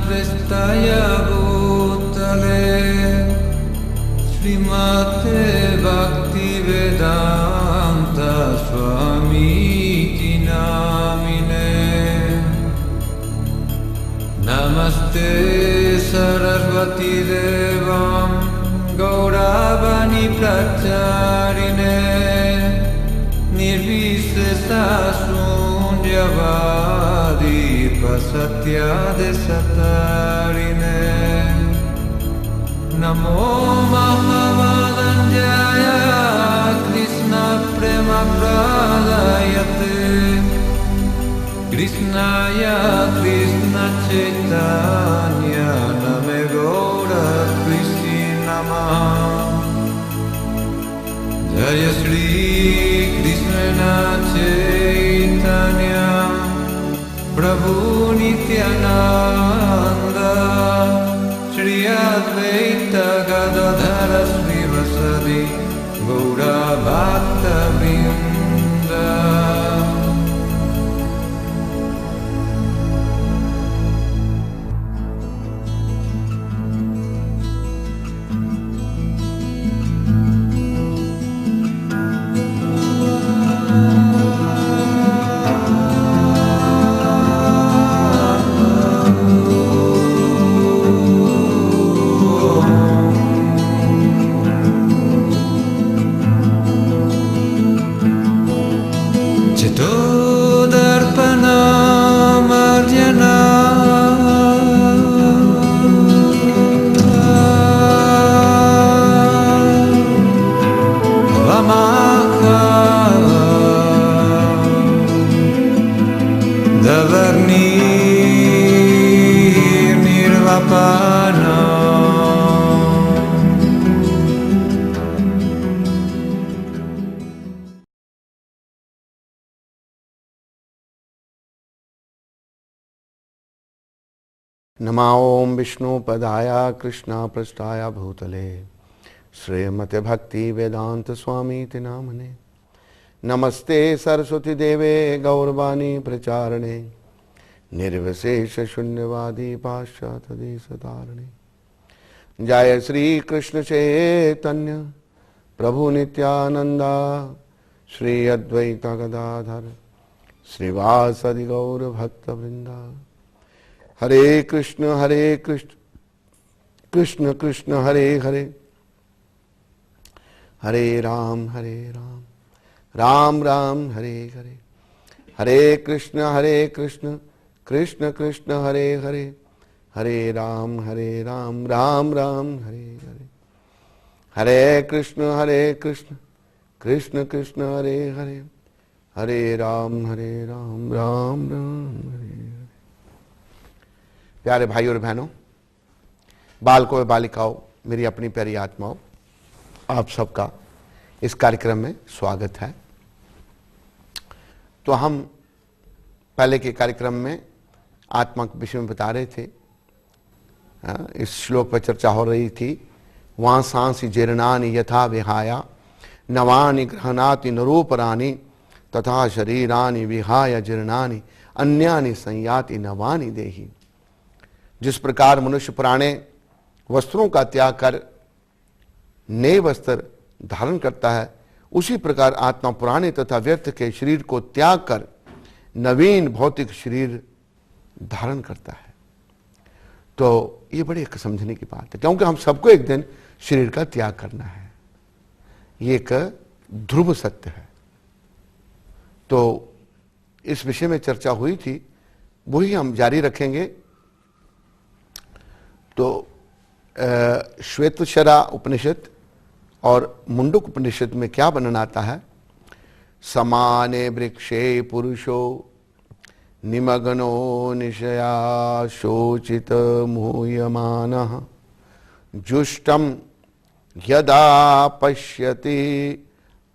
Prestaya Bhutale Srimate Bhaktivedanta Swamiti Namine Namaste Sarasvati Devam Gauravani Pracharine Nirvisesa Sunjavadi Pasatya Desatarine Namo Mahavadanjaya Krishna Prema Pradayate Krishnaya Krishna Chaitanya Name Gaura Krishna Namaha Jaya Shri Krishna Chaitanya Prabhu Nityananda Shri Advaita Gadadhara Srivasadi Gaura Bhakta Vrinda नमो विष्णु पदाय कृष्णा पृष्ठाय भूतले श्रीमते भक्ति वेदांत स्वामी नामने नमस्ते सरस्वती देवे गौरवाणी प्रचारणे निर्विशेष शून्यवादी पाश्चात्य देशतारणे जय श्री कृष्ण चैतन्य प्रभु नित्यानंदा श्री अद्वैत गदाधर श्रीवासदि गौर भक्त वृंदा हरे कृष्ण कृष्ण कृष्ण हरे हरे हरे राम राम राम हरे हरे हरे कृष्ण कृष्ण कृष्ण हरे हरे हरे राम राम राम हरे हरे हरे कृष्ण कृष्ण कृष्ण हरे हरे हरे राम राम राम हरे हरे। प्यारे भाइयों और बहनों, बालकों और बालिकाओं, मेरी अपनी प्यारी आत्माओं, आप सबका इस कार्यक्रम में स्वागत है। तो हम पहले के कार्यक्रम में आत्मा के विषय में बता रहे थे। इस श्लोक पर चर्चा हो रही थी। वहाँ सांसी जीर्णानि यथा विहाया नवानि गृह्णाति नरूपराणि तथा शरीरानि विहाय जीर्णानि अन्यानि संयाति नवानि देहि। जिस प्रकार मनुष्य पुराने वस्त्रों का त्याग कर नए वस्त्र धारण करता है, उसी प्रकार आत्मा पुराने तथा व्यर्थ के शरीर को त्याग कर नवीन भौतिक शरीर धारण करता है। तो ये बड़ी एक समझने की बात है, क्योंकि हम सबको एक दिन शरीर का त्याग करना है। ये एक ध्रुव सत्य है। तो इस विषय में चर्चा हुई थी, वही हम जारी रखेंगे। तो श्वेतशरा उपनिषद और मुंडक उपनिषद में क्या वर्णन आता है? समाने वृक्षे पुरुषो निमग्नो निशया शोचित मुह्यमानः जुष्टम यदा पश्यति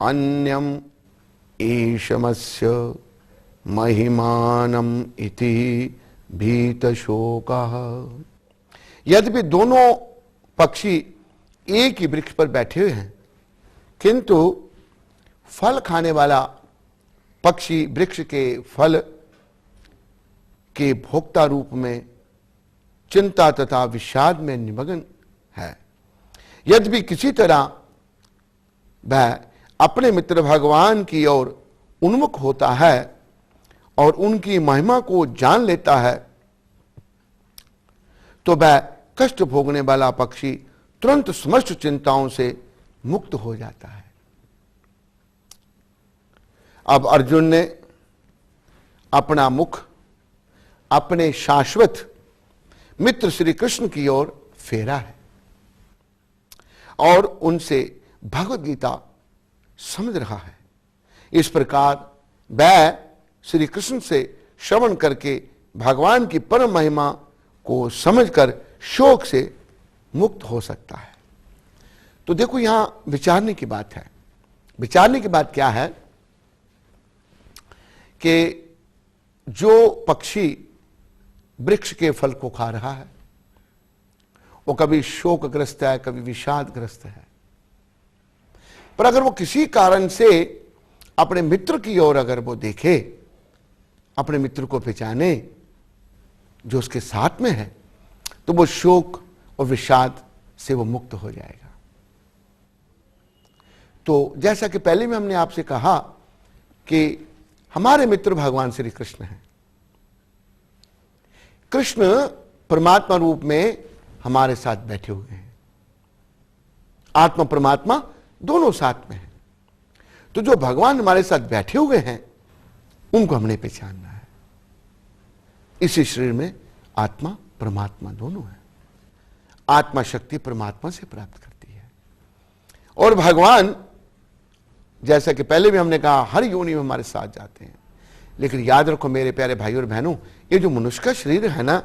अन्यम ईशमस्य महिमानम इति भीतशोकः। यद्यपि दोनों पक्षी एक ही वृक्ष पर बैठे हुए हैं, किंतु फल खाने वाला पक्षी वृक्ष के फल के भोक्ता रूप में चिंता तथा विषाद में निमग्न है। यद्यपि किसी तरह वह अपने मित्र भगवान की ओर उन्मुख होता है और उनकी महिमा को जान लेता है, तो वह कष्ट भोगने वाला पक्षी तुरंत समस्त चिंताओं से मुक्त हो जाता है। अब अर्जुन ने अपना मुख अपने शाश्वत मित्र श्री कृष्ण की ओर फेरा है और उनसे भगवद गीता समझ रहा है। इस प्रकार वह श्री कृष्ण से श्रवण करके भगवान की परम महिमा को समझकर शोक से मुक्त हो सकता है। तो देखो यहां विचारने की बात है। विचारने की बात क्या है कि जो पक्षी वृक्ष के फल को खा रहा है वो कभी शोकग्रस्त है, कभी विषादग्रस्त है, पर अगर वो किसी कारण से अपने मित्र की ओर अगर वो देखे, अपने मित्र को पहचाने जो उसके साथ में है, तो वो शोक और विषाद से वो मुक्त हो जाएगा। तो जैसा कि पहले में हमने आपसे कहा कि हमारे मित्र भगवान श्री कृष्ण हैं। कृष्ण परमात्मा रूप में हमारे साथ बैठे हुए हैं। आत्मा परमात्मा दोनों साथ में हैं। तो जो भगवान हमारे साथ बैठे हुए हैं उनको हमने पहचानना है। इसी शरीर में आत्मा परमात्मा दोनों है। आत्मा शक्ति परमात्मा से प्राप्त करती है और भगवान, जैसा कि पहले भी हमने कहा, हर योनि में हमारे साथ जाते हैं। लेकिन याद रखो मेरे प्यारे भाई और बहनों, ये जो मनुष्य का शरीर है ना,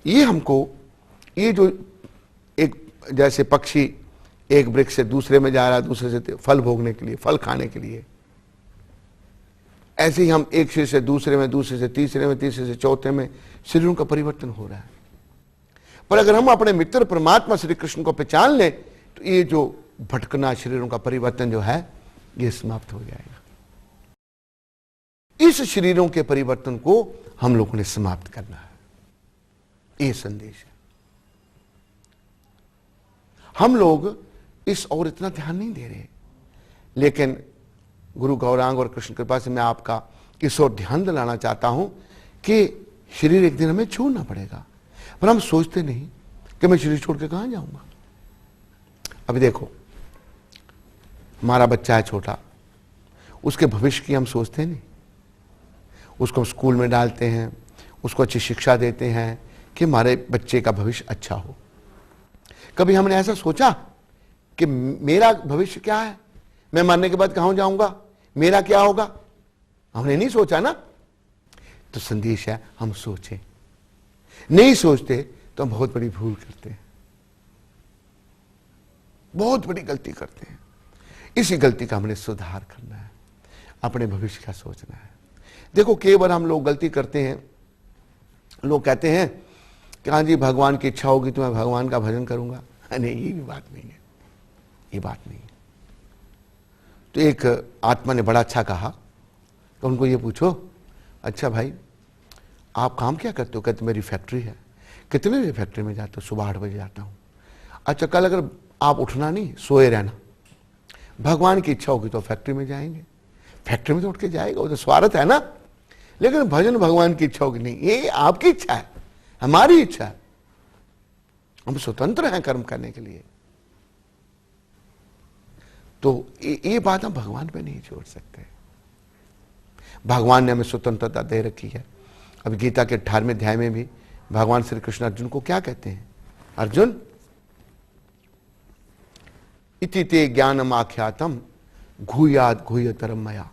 ये हमको, ये जो एक जैसे पक्षी एक वृक्ष से दूसरे में जा रहा है, दूसरे से फल भोगने के लिए, फल खाने के लिए, ऐसे ही हम एक शरीर से दूसरे में, दूसरे से तीसरे में, तीसरे से चौथे में शरीरों का परिवर्तन हो रहा है। पर अगर हम अपने मित्र परमात्मा श्री कृष्ण को पहचान लें तो ये जो भटकना, शरीरों का परिवर्तन जो है, ये समाप्त हो जाएगा। इस शरीरों के परिवर्तन को हम लोगों ने समाप्त करना है। ये संदेश है। हम लोग इस और इतना ध्यान नहीं दे रहे, लेकिन गुरु गौरांग और कृष्ण कृपा से मैं आपका इस ओर ध्यान दिलाना चाहता हूं कि शरीर एक दिन हमें छोड़ना पड़ेगा, पर हम सोचते नहीं कि मैं शरीर छोड़ के कहां जाऊंगा। अभी देखो, हमारा बच्चा है छोटा, उसके भविष्य की हम सोचते नहीं। उसको हम स्कूल में डालते हैं, उसको अच्छी शिक्षा देते हैं कि हमारे बच्चे का भविष्य अच्छा हो। कभी हमने ऐसा सोचा कि मेरा भविष्य क्या है, मैं मरने के बाद कहां जाऊंगा, मेरा क्या होगा? हमने नहीं सोचा ना। तो संदेश है, हम सोचें। नहीं सोचते तो हम बहुत बड़ी भूल करते हैं, बहुत बड़ी गलती करते हैं। इसी गलती का हमने सुधार करना है, अपने भविष्य का सोचना है। देखो, कई बार हम लोग गलती करते हैं, लोग कहते हैं कि हाँ जी भगवान की इच्छा होगी तो मैं भगवान का भजन करूंगा। नहीं, ये भी बात नहीं है, ये बात नहीं है। तो एक आत्मा ने बड़ा अच्छा कहा, तो उनको ये पूछो, अच्छा भाई आप काम क्या करते हो? कहते मेरी फैक्ट्री है। कितने बजे फैक्ट्री में जाते हो? सुबह 8 बजे जाता हूँ। अच्छा, कल अगर आप उठना नहीं, सोए रहना, भगवान की इच्छा होगी तो फैक्ट्री में जाएंगे। फैक्ट्री में तो उठ के जाएगा, वो तो स्वार्थ है ना। लेकिन भजन भगवान की इच्छा होगी नहीं, ये आपकी इच्छा है, हमारी इच्छा है। हम स्वतंत्र हैं कर्म करने के लिए। तो ये बात हम भगवान पे नहीं छोड़ सकते। भगवान ने हमें स्वतंत्रता दे रखी है। अब गीता के 18वें अध्याय में भी भगवान श्री कृष्ण अर्जुन को क्या कहते हैं? अर्जुन, इति ते ज्ञानम आख्यातम घूयाद घूयतरम मया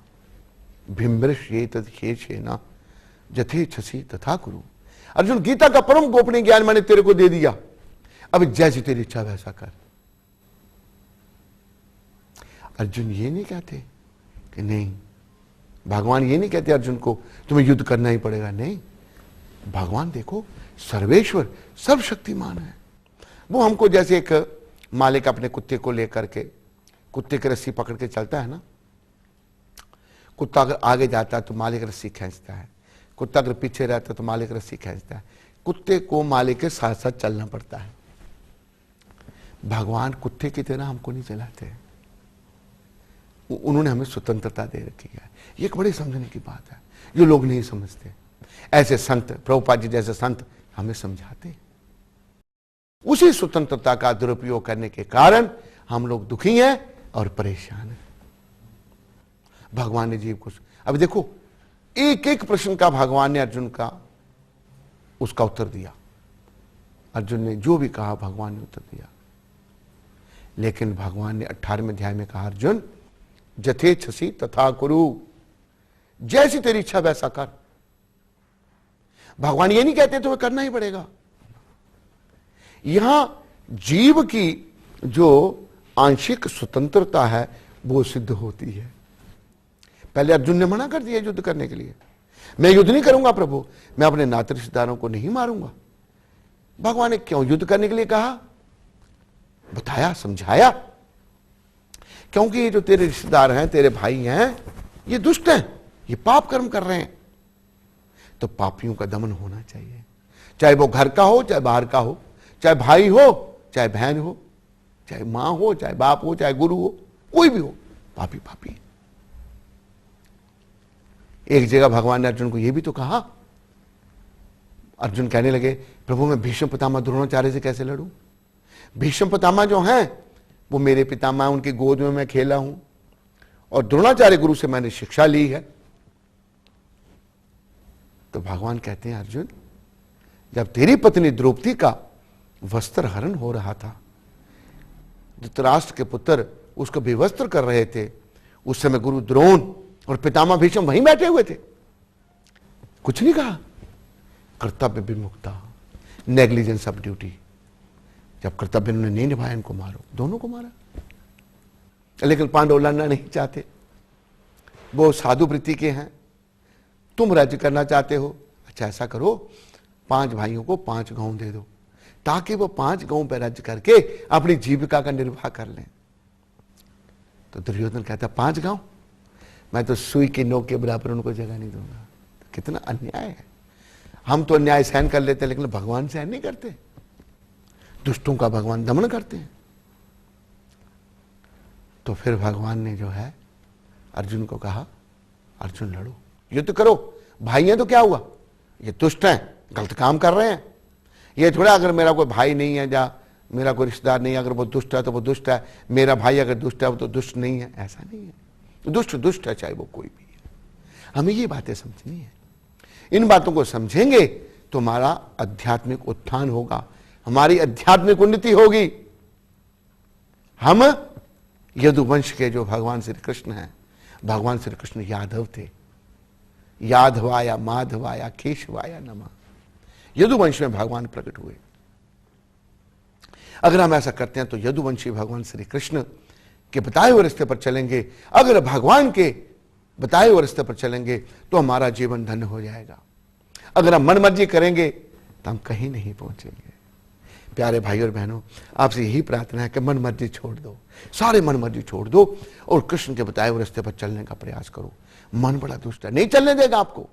भिम्बृष्येतद् जथेच्छसि तथा कुरु। अर्जुन, गीता का परम गोपनीय ज्ञान मैंने तेरे को दे दिया, अब जैसी तेरी इच्छा वैसा कर। अर्जुन ये नहीं कहते कि नहीं, भगवान ये नहीं कहते अर्जुन को तुम्हें युद्ध करना ही पड़ेगा, नहीं। भगवान देखो सर्वेश्वर सर्वशक्तिमान है। वो हमको जैसे एक मालिक अपने कुत्ते को लेकर के, कुत्ते की रस्सी पकड़ के चलता है ना, कुत्ता अगर आगे जाता है तो मालिक रस्सी खींचता है, कुत्ता अगर पीछे रहता है तो मालिक रस्सी खींचता है। कुत्ते को मालिक के साथ साथ चलना पड़ता है। भगवान कुत्ते की तरह हमको नहीं चलाते, उन्होंने हमें स्वतंत्रता दे रखी है। ये एक बड़ी समझने की बात है जो लोग नहीं समझते। ऐसे संत, प्रभुपाद जी जैसे संत हमें समझाते। उसी स्वतंत्रता का दुरुपयोग करने के कारण हम लोग दुखी हैं और परेशान हैं। भगवान ने जीव को, अब देखो एक एक प्रश्न का भगवान ने अर्जुन का उसका उत्तर दिया। अर्जुन ने जो भी कहा भगवान ने उत्तर दिया। लेकिन भगवान ने 18वें अध्याय में कहा, अर्जुन जथेच्छसि तथा कुरु, जैसी तेरी इच्छा वैसा कर। भगवान ये नहीं कहते तुम्हें करना ही पड़ेगा। यहां जीव की जो आंशिक स्वतंत्रता है वो सिद्ध होती है। पहले अर्जुन ने मना कर दिया युद्ध करने के लिए, मैं युद्ध नहीं करूंगा प्रभु, मैं अपने नाते रिश्तेदारों को नहीं मारूंगा। भगवान ने क्यों युद्ध करने के लिए कहा, बताया, समझाया। क्योंकि ये जो तेरे रिश्तेदार हैं, तेरे भाई हैं, ये दुष्ट हैं, ये पाप कर्म कर रहे हैं। तो पापियों का दमन होना चाहिए, चाहे वो घर का हो चाहे बाहर का हो, चाहे भाई हो चाहे बहन हो, चाहे मां हो चाहे बाप हो चाहे गुरु हो, कोई भी हो, पापी पापी। एक जगह भगवान ने अर्जुन को यह भी तो कहा। अर्जुन कहने लगे, प्रभु मैं भीष्म पितामह द्रोणाचार्य से कैसे लड़ूं? भीष्म पितामह जो हैं वो मेरे पितामह, उनकी गोद में मैं खेला हूं और द्रोणाचार्य गुरु से मैंने शिक्षा ली है। तो भगवान कहते हैं, अर्जुन जब तेरी पत्नी द्रौपदी का वस्त्र हरण हो रहा था, धृतराष्ट्र के पुत्र उसको विवस्त्र कर रहे थे, उस समय गुरु द्रोण और पितामह भीष्म वहीं बैठे हुए थे, कुछ नहीं कहा। कर्तव्य विमुक्ता, नेग्लिजेंस ऑफ ड्यूटी। जब कर्तव्य उन्होंने नहीं निभाया, इनको मारो, दोनों को मारा। लेकिन पांडव लड़ना नहीं चाहते, वो साधु वृत्ति के हैं। तुम राज्य करना चाहते हो, अच्छा ऐसा करो 5 भाइयों को 5 गांव दे दो, ताकि वो 5 गांव पर राज्य करके अपनी जीविका का निर्वाह कर लें। तो दुर्योधन कहता 5 गांव, मैं तो सुई की नोक के बराबर उनको जगह नहीं दूंगा। कितना अन्याय है। हम तो अन्याय सहन कर लेते हैं, लेकिन भगवान सहन नहीं करते। दुष्टों का भगवान दमन करते हैं। तो फिर भगवान ने जो है अर्जुन को कहा, अर्जुन लड़ो, युद्ध करो। भाई हैं तो क्या हुआ, ये दुष्ट हैं, गलत काम कर रहे हैं। ये थोड़ा अगर मेरा कोई भाई नहीं है या मेरा कोई रिश्तेदार नहीं है, अगर वो दुष्ट है तो वो दुष्ट है, मेरा भाई अगर दुष्ट है वो तो दुष्ट नहीं है, ऐसा नहीं है। दुष्ट दुष्ट है, चाहे वो कोई भी है। हमें ये बातें समझनी है। इन बातों को समझेंगे तो हमारा आध्यात्मिक उत्थान होगा, हमारी आध्यात्मिक उन्नति होगी। हम यदुवंश के जो भगवान श्री कृष्ण हैं, भगवान श्री कृष्ण यादव थे। यादवाया माधवाया केशवाया नमः। यदुवंश में भगवान प्रकट हुए। अगर हम ऐसा करते हैं तो यदुवंशी भगवान श्री कृष्ण के बताए हुए रास्ते पर चलेंगे। अगर भगवान के बताए हुए रास्ते पर चलेंगे तो हमारा जीवन धन्य हो जाएगा। अगर हम मनमर्जी करेंगे तो हम कहीं नहीं पहुंचेंगे। प्यारे भाई और बहनों, आपसे यही प्रार्थना है कि मनमर्जी छोड़ दो, सारे मनमर्जी छोड़ दो और कृष्ण के बताए हुए रास्ते पर चलने का प्रयास करो। मन बड़ा दुष्ट है, नहीं चलने देगा आपको,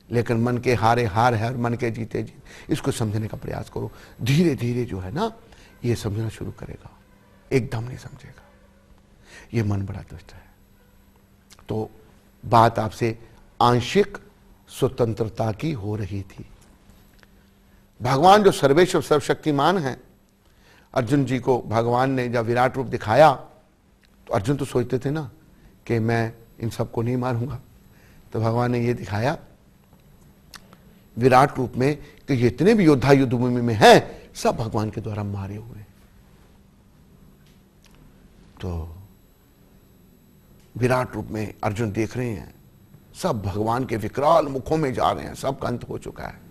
लेकिन मन के हारे हार है और मन के जीते जीत, इसको समझने का प्रयास करो। धीरे धीरे जो है ना, ये समझना शुरू करेगा, एकदम नहीं समझेगा। ये मन बड़ा दुष्ट है। तो बात आपसे आंशिक स्वतंत्रता की हो रही थी। भगवान जो सर्वेश्वर सर्वशक्तिमान हैं, अर्जुन जी को भगवान ने जब विराट रूप दिखाया तो अर्जुन तो सोचते थे ना कि मैं इन सबको नहीं मारूंगा। तो भगवान ने ये दिखाया विराट रूप में कि जितने भी योद्धा युद्ध भूमि में हैं सब भगवान के द्वारा मारे हुए। तो विराट रूप में अर्जुन देख रहे हैं, सब भगवान के विकराल मुखों में जा रहे हैं, सबका अंत हो चुका है।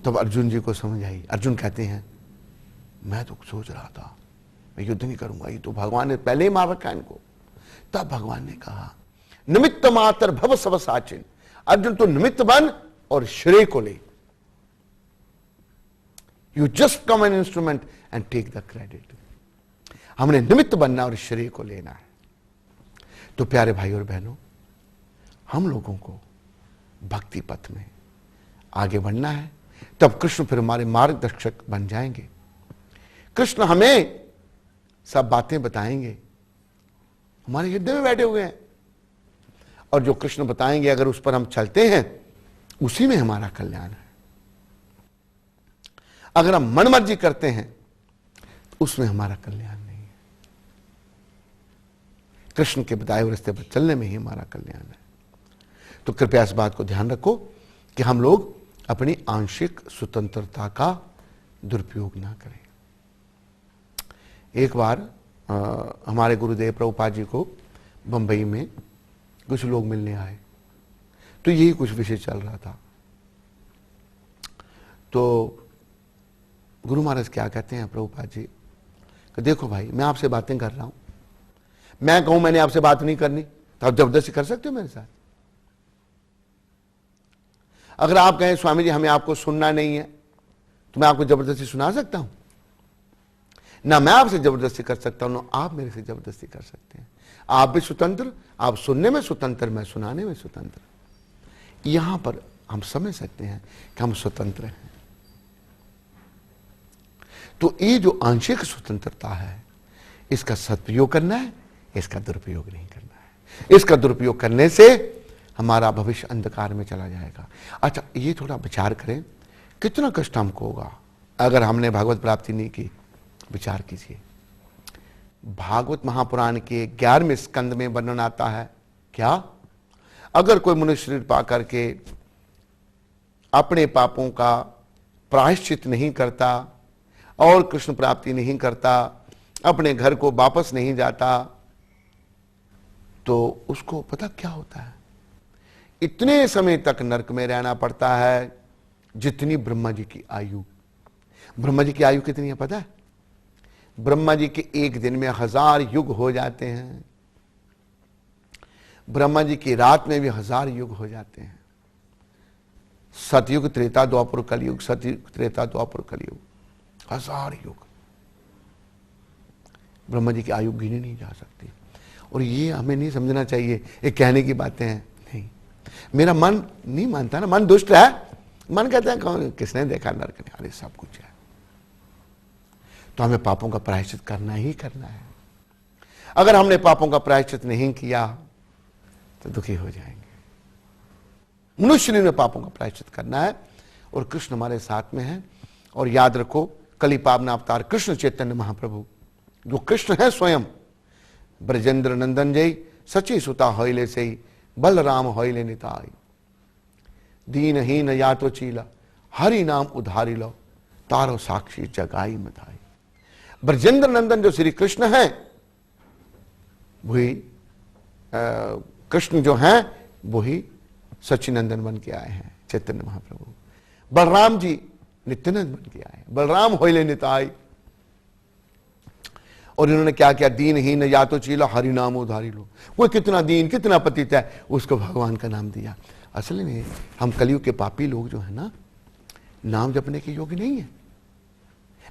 तब अर्जुन जी को समझ आई। अर्जुन कहते हैं, मैं तो सोच रहा था मैं युद्ध नहीं करूंगा, ये तो भगवान ने पहले ही मार रखा है इनको। तब भगवान ने कहा निमित्त मात्र भव सब साचिन, अर्जुन तो निमित्त बन और श्रेय को ले। You just come an instrument and take the credit. हमने निमित्त बनना और श्रेय को लेना है। तो प्यारे भाई और बहनों, हम लोगों को भक्ति पथ में आगे बढ़ना है, तब कृष्ण फिर हमारे मार्गदर्शक बन जाएंगे। कृष्ण हमें सब बातें बताएंगे, हमारे हृदय में बैठे हुए हैं, और जो कृष्ण बताएंगे अगर उस पर हम चलते हैं, उसी में हमारा कल्याण है। अगर हम मनमर्जी करते हैं, उसमें हमारा कल्याण नहीं है। कृष्ण के बताए हुए रास्ते पर चलने में ही हमारा कल्याण है। तो कृपया इस बात को ध्यान रखो कि हम लोग अपनी आंशिक स्वतंत्रता का दुरुपयोग ना करें। एक बार हमारे गुरुदेव प्रभुपाद जी को बंबई में कुछ लोग मिलने आए, तो यही कुछ विषय चल रहा था। तो गुरु महाराज क्या कहते हैं प्रभुपाद जी कि देखो भाई, मैं आपसे बातें कर रहा हूं, मैं कहूं मैंने आपसे बात नहीं करनी तो आप जबरदस्ती कर सकते हो मेरे साथ। अगर आप कहें स्वामी जी हमें आपको सुनना नहीं है, तो मैं आपको जबरदस्ती सुना सकता हूं? ना मैं आपसे जबरदस्ती कर सकता हूं, ना आप मेरे से जबरदस्ती कर सकते हैं। आप भी स्वतंत्र, आप सुनने में स्वतंत्र, मैं सुनाने में स्वतंत्र। यहां पर हम समझ सकते हैं कि हम स्वतंत्र हैं। तो ये जो आंशिक स्वतंत्रता है, इसका सदुपयोग करना है, इसका दुरुपयोग नहीं करना है। इसका दुरुपयोग करने से हमारा भविष्य अंधकार में चला जाएगा। अच्छा, ये थोड़ा विचार करें, कितना कष्ट हमको होगा अगर हमने भागवत प्राप्ति नहीं की। विचार कीजिए, भागवत महापुराण के 11वें स्कंद में वर्णन आता है क्या, अगर कोई मनुष्य शरीर पा करके अपने पापों का प्रायश्चित नहीं करता और कृष्ण प्राप्ति नहीं करता, अपने घर को वापस नहीं जाता, तो उसको पता क्या होता है? इतने समय तक नरक में रहना पड़ता है जितनी ब्रह्मा जी की आयु। ब्रह्मा जी की आयु कितनी है पता है? ब्रह्मा जी के एक दिन में 1000 युग हो जाते हैं। ब्रह्मा जी की रात में भी 1000 युग हो जाते हैं। सतयुग, त्रेता, द्वापर, कलयुग, सतयुग, त्रेता, द्वापर, कलयुग, 1000 युग। ब्रह्मा जी की आयु गिनी नहीं जा सकती। और ये हमें नहीं समझना चाहिए ये कहने की बातें हैं, नहीं। मेरा मन नहीं मानता ना, मन दुष्ट है। मन कहता है कौन, किसने देखा नरक में, अरे सब कुछ है। तो हमें पापों का प्रायश्चित करना ही करना है। अगर हमने पापों का प्रायश्चित नहीं किया तो दुखी हो जाएंगे। मनुष्य ने पापों का प्रायश्चित करना है, और कृष्ण हमारे साथ में है। और याद रखो, कली पावना अवतार कृष्ण चैतन्य महाप्रभु, जो कृष्ण है स्वयं, ब्रजेंद्र नंदन जय सची सुता होइले से बलराम होइले निताई, दीनहीन या तो चीला हरि नाम उधारी लो, तारो साक्षी जगाई मताई। ब्रजेंद्र नंदन जो श्री कृष्ण है, वही कृष्ण जो है वही सच्चिनंदन बन के आए हैं, चैतन्य महाप्रभु। बलराम जी नित्यानंद बन के आए, बलराम होइले निताई। और इन्होंने क्या किया, दीनहीन या तो चीला हरि नाम उधारी लो। वो कितना दीन, कितना पतित है, उसको भगवान का नाम दिया। असल में हम कलयुग के पापी लोग जो है ना, नाम जपने के योग्य नहीं है,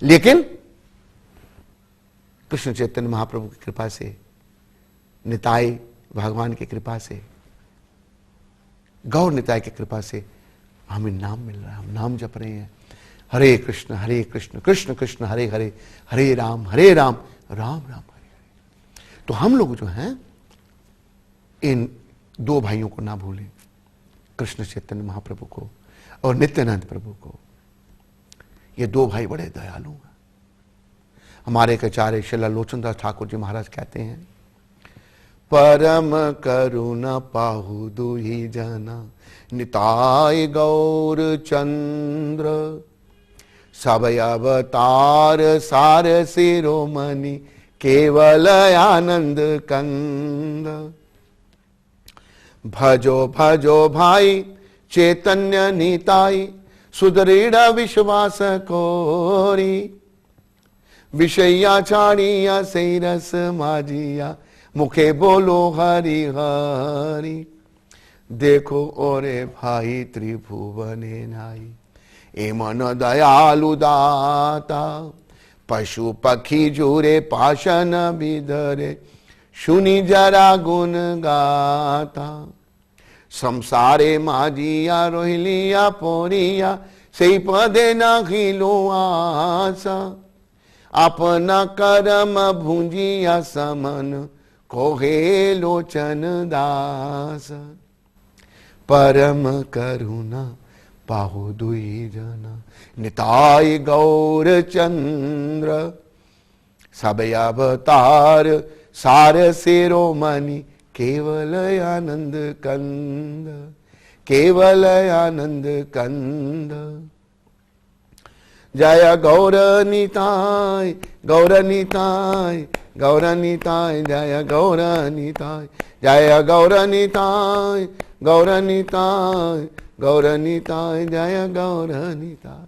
लेकिन कृष्ण चैतन्य महाप्रभु की कृपा से, निताई भगवान की कृपा से, गौर निताई की कृपा से हमें नाम मिल रहा है। हम नाम जप रहे हैं, हरे कृष्ण कृष्ण कृष्ण हरे हरे, हरे राम राम राम हरे हरे। तो हम लोग जो हैं, इन दो भाइयों को ना भूलें, कृष्ण चैतन्य महाप्रभु को और नित्यानंद प्रभु को। ये दो भाई बड़े दयालु हैं। हमारे एक आचार्य श्रील लोचनदास ठाकुर जी महाराज कहते हैं, परम करुणा पाहु दुहि जना, निताय गौर चंद्र, सब अवतार सार शिरोमणि, केवल आनंद कंद। भजो भजो भाई चैतन्य निताई, सुदृढ़ विश्वास कोरी, विषया छाड़िया सही रस माजिया मुखे बोलो हरि हरि। देखो ओरे भाई त्रिभुवने नाई ए मन दयालु दाता पशु पक्षी जुरे पाशन बिधरे सुनी जरा गुण गाता। संसारे माजिया रोहिलिया पोरिया से पदे नाखिलो आशा अपना कर्म भुंजिया समन कोहे लोचन दास। परम करुणा पाहु दुई जना निताय गौर चंद्र सब अवतार सार शिरोमणि केवल आनंद कंद केवल आनंद कंद। जय गौर निताय गौर निताय गौर निताय जय गौर निताय जय गौर निताय गौर निताय गौर निताय जय गौर निताय।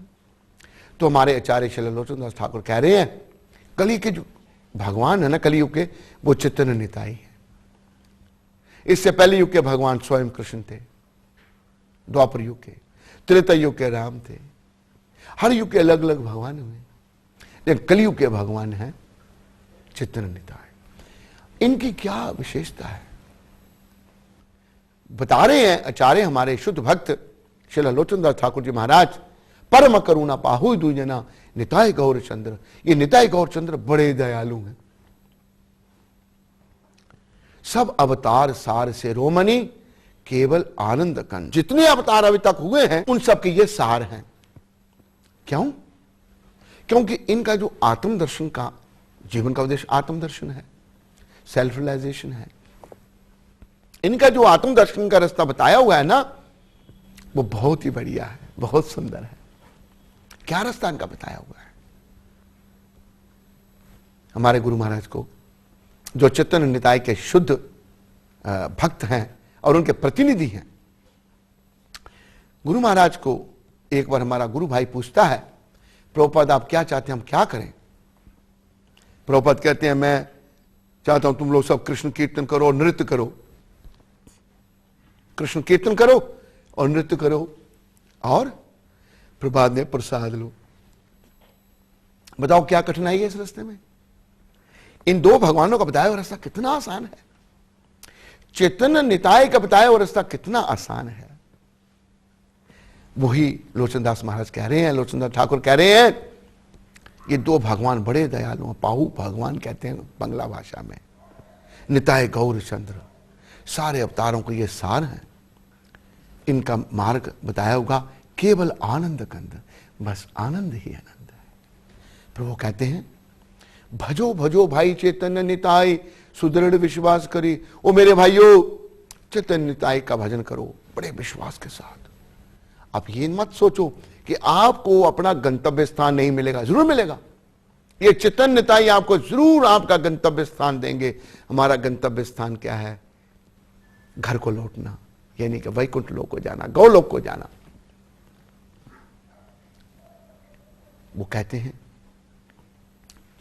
तो हमारे आचार्य श्री लोचन दास ठाकुर कह रहे हैं कली के जो भगवान है ना, कलियुग के, वो चैतन्य निताई है। इससे पहले युग के भगवान स्वयं कृष्ण थे, द्वापर युग के, त्रेता युग के राम थे, हर युग के अलग अलग भगवान हुए, लेकिन कलियुग के भगवान हैं चैतन्य निताय। इनकी क्या विशेषता है बता रहे हैं आचार्य हमारे शुद्ध भक्त श्री लोचन दास ठाकुर जी महाराज। परम करुणा पाहु दुजना निताय गौर चंद्र। ये निताय गौर चंद्र बड़े दयालु हैं। सब अवतार सार से रोमनी केवल आनंद कंद। जितने अवतार अभी तक हुए हैं उन सब के ये सार हैं। क्यों? क्योंकि इनका जो आत्मदर्शन का जीवन का उद्देश्य आत्मदर्शन है, सेल्फ रियलाइजेशन है। इनका जो आत्मदर्शन का रास्ता बताया हुआ है ना, वो बहुत ही बढ़िया है, बहुत सुंदर है। क्या रास्ता इनका बताया हुआ है? हमारे गुरु महाराज को जो चैतन्य निताय के शुद्ध भक्त हैं और उनके प्रतिनिधि हैं, गुरु महाराज को एक बार हमारा गुरु भाई पूछता है, प्रभुपाद आप क्या चाहते हैं हम क्या करें? प्रभुपाद कहते हैं मैं चाहता हूं तुम लोग सब कृष्ण कीर्तन करो और नृत्य करो। कृष्ण कीर्तन करो और नृत्य करो और प्रभात में प्रसाद लो। बताओ क्या कठिनाई है इस रास्ते में? इन दो भगवानों का बताया हुआ रास्ता कितना आसान है। चैतन्य निताय का बताया हुआ रास्ता कितना आसान है। वही लोचनदास महाराज कह रहे हैं, लोचनदास ठाकुर कह रहे हैं ये दो भगवान बड़े दयालु हैं। पाहु भगवान कहते हैं बंगला भाषा में, निताय गौर चंद्र, सारे अवतारों को ये सार हैं। इनका मार्ग बताया होगा केवल आनंद कंद, बस आनंद ही आनंद है। प्रभु कहते हैं भजो भजो भाई चैतन्य निताय सुदृढ़ विश्वास करी। ओ मेरे भाइयों चैतन्य निताय का भजन करो बड़े विश्वास के साथ। आप ये मत सोचो कि आपको अपना गंतव्य स्थान नहीं मिलेगा, जरूर मिलेगा। ये चैतन्य निताय आपको जरूर आपका गंतव्य स्थान देंगे। हमारा गंतव्य स्थान क्या है? घर को लौटना, यानी कि वैकुंठ लोक को जाना, गौलोक को जाना। वो कहते हैं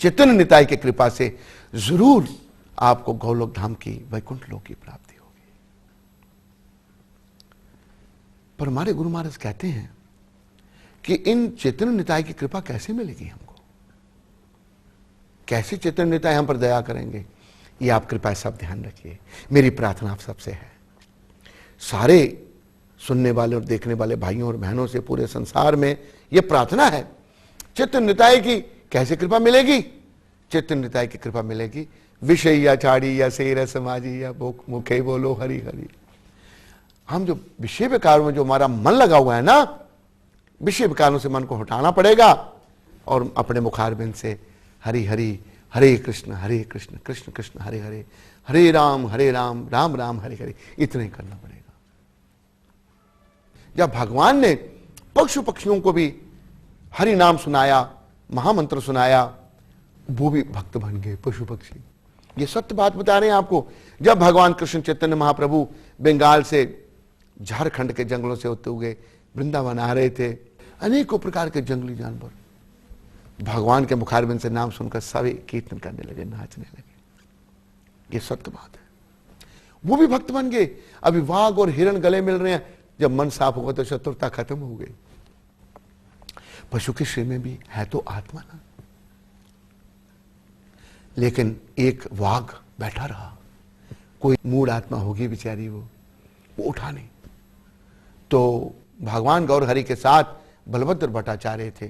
चैतन्य निताय की कृपा से जरूर आपको गौलोक धाम की, वैकुंठ लोक की प्राप्ति होगी। पर हमारे गुरु महाराज कहते हैं कि इन चैतन्य निताय की कृपा कैसे मिलेगी हमको? कैसे चैतन्य निताय हम पर दया करेंगे? ये आप कृपा सब ध्यान रखिए। मेरी प्रार्थना आप सबसे है, सारे सुनने वाले और देखने वाले भाइयों और बहनों से पूरे संसार में यह प्रार्थना है, चैतन्य निताय की कैसे कृपा मिलेगी? चैतन्य निताय की कृपा मिलेगी विषय या चाड़ी या सेर समाजी या मुखे बोलो हरि हरि। हम जो विषय विकारों में जो हमारा मन लगा हुआ है ना, विषय विकारों से मन को हटाना पड़ेगा और अपने मुखारबिंद से हरि हरि, हरे कृष्ण कृष्ण कृष्ण हरे हरे, हरे राम राम राम हरे हरे, इतना ही करना पड़ेगा। जब भगवान ने पशु पक्षियों को भी हरि नाम सुनाया, महामंत्र सुनाया, वो भी भक्त बन गए पशु पक्षी। ये सत्य बात बता रहे हैं आपको। जब भगवान कृष्ण चैतन्य महाप्रभु बंगाल से, झारखंड के जंगलों से होते हुए वृंदावन आ रहे थे, अनेकों प्रकार के जंगली जानवर भगवान के मुखारबिंद से नाम सुनकर सभी कीर्तन करने लगे, नाचने लगे। ये सत्य बात है। वो भी भक्त बन गए। अभी वाघ और हिरण गले मिल रहे हैं। जब मन साफ होगा तो शत्रुता खत्म हो गई। पशु के शरीर में भी है तो आत्मा ना, लेकिन एक वाघ बैठा रहा। कोई मूढ़ आत्मा होगी बेचारी, वो उठा नहीं। तो भगवान गौर हरि के साथ बलभद्र भट्टाचार्य थे।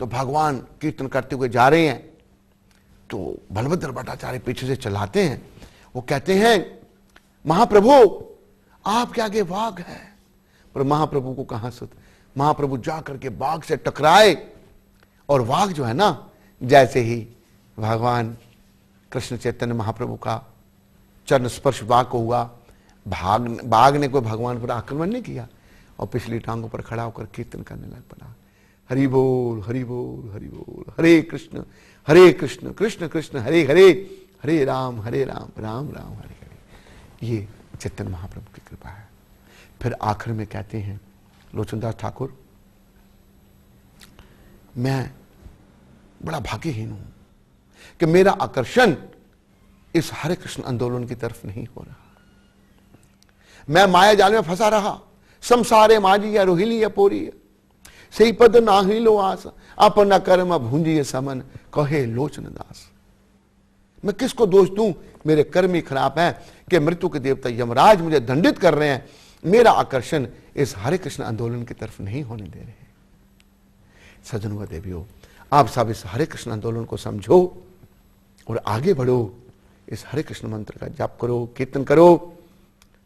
तो भगवान कीर्तन करते हुए जा रहे हैं, तो बलभद्र भट्टाचार्य पीछे से चलाते हैं। वो कहते हैं, महाप्रभु आपके आगे वाघ है। पर महाप्रभु को कहां सुध। महाप्रभु जा करके बाघ से टकराए, और वाघ जो है ना, जैसे ही भगवान कृष्ण चैतन्य महाप्रभु का चरण स्पर्श बाघ को हुआ, बाघ ने कोई भगवान पर आक्रमण नहीं किया, और पिछली टांगों पर खड़ा होकर कीर्तन करने लग पड़ा। हरि बोल हरि बोल हरि बोल, हरे कृष्ण कृष्ण कृष्ण हरे हरे, हरे राम राम राम हरे हरे। ये चैतन्य महाप्रभु की कृपा है। फिर आखिर में कहते हैं लोचनदास ठाकुर, मैं बड़ा भाग्यहीन हूं कि मेरा आकर्षण इस हरे कृष्ण आंदोलन की तरफ नहीं हो रहा। मैं माया जाल में फंसा रहा। संसारे माजी या रोहिली या पोरी, सही पद ना हिलो आस, अपना कर्म भूंजिए समन, कहे लोचन दास। मैं किसको दोष दूं? मेरे कर्म ही खराब है कि मृत्यु के देवता यमराज मुझे दंडित कर रहे हैं। मेरा आकर्षण इस हरे कृष्ण आंदोलन की तरफ नहीं होने दे रहे। सज्जनों व देवियों, आप सब इस हरे कृष्ण आंदोलन को समझो और आगे बढ़ो। इस हरे कृष्ण मंत्र का जाप करो, कीर्तन करो,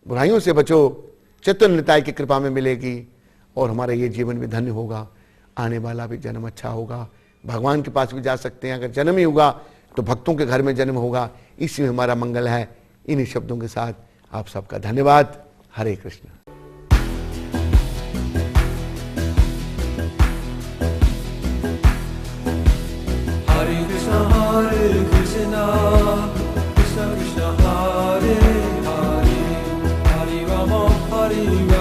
बुराइयों से बचो। चैतन्य निताय की कृपा में मिलेगी, और हमारा ये जीवन भी धन्य होगा। आने वाला भी जन्म अच्छा होगा। भगवान के पास भी जा सकते हैं। अगर जन्म ही होगा तो भक्तों के घर में जन्म होगा। इसी में हमारा मंगल है। इन्हीं शब्दों के साथ आप सबका धन्यवाद। हरे Krishna. Hare Krishna, Krishna Krishna, Hare Hare, Hare Rama, Hare